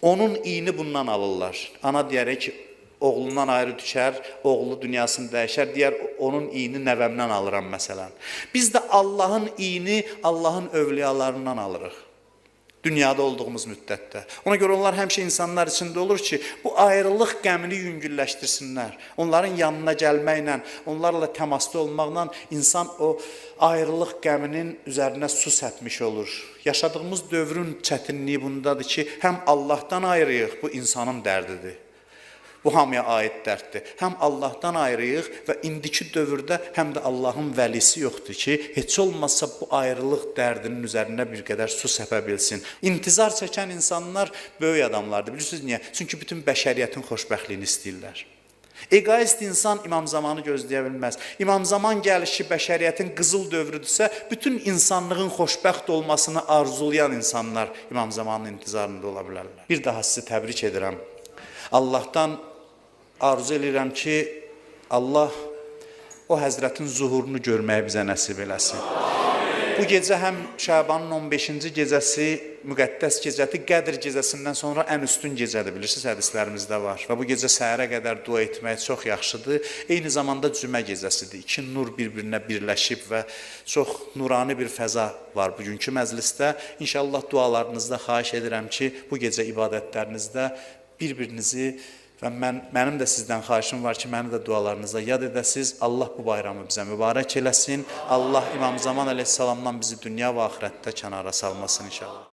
onun iyini bundan alırlar. Ana deyərək ki, oğlundan ayrı düşər, oğlu dünyasını dəyişər, deyər onun iyini nəvəmdən alıram məsələn. Biz də Allahın iyini Allahın övliyalarından alırıq. Dünyada olduğumuz müddətdə. Ona görə onlar həmişə insanlar içində olur ki, bu ayrılıq qəmini yüngülləşdirsinlər. Onların yanına gəlməklə, onlarla təmasda olmaqla insan o ayrılıq qəminin üzərinə su səpmiş olur. Yaşadığımız dövrün çətinliyi bundadır ki, həm Allahdan ayrıyıq, bu insanın dərdidir. Bu hamıya aid dərddir. Həm Allahdan ayrıyıq və indiki dövrdə həm də Allahın vəlisi yoxdur ki, heç olmazsa bu ayrılıq dərdinin üzərinə bir qədər su səpə bilsin. İntizar çəkən insanlar böyük adamlardır. Bilirsiniz niyə? Çünki bütün bəşəriyyətin xoşbəxtliyini istəyirlər. Egoist insan İmam Zamanı gözləyə bilməz. İmam Zaman gəlişi bəşəriyyətin qızıl dövrüdürsə, bütün insanlığın xoşbəxt olmasını arzulayan insanlar İmam Zamanın intizarında ola bilərlər. Bir daha sizi təbrik edirəm. Allahdan arzu edirəm ki, Allah o həzrətin zuhurunu görməyi bizə nəsib eləsin. Bu gecə həm Şabanın 15-ci gecəsi, müqəddəs gecədir, Qədr gecəsindən sonra ən üstün gecədir, bilirsiniz, hədislərimizdə var. Və bu gecə səhərə qədər dua etmək çox yaxşıdır. Eyni zamanda cümə gecəsidir. İki nur bir-birinə birləşib və çox nurani bir fəza var bugünkü məclisdə. İnşallah dualarınızda xahiş edirəm ki, bu gecə ibadətlərinizdə bir-birinizi və mənim də sizdən xahişim var ki, məni də dualarınıza yad edəsiniz. Allah bu bayramı bizə mübarək eləsin. Allah İmam Zaman əleyhissalamdan bizi dünya və axirətdə kənara salmasın inşallah.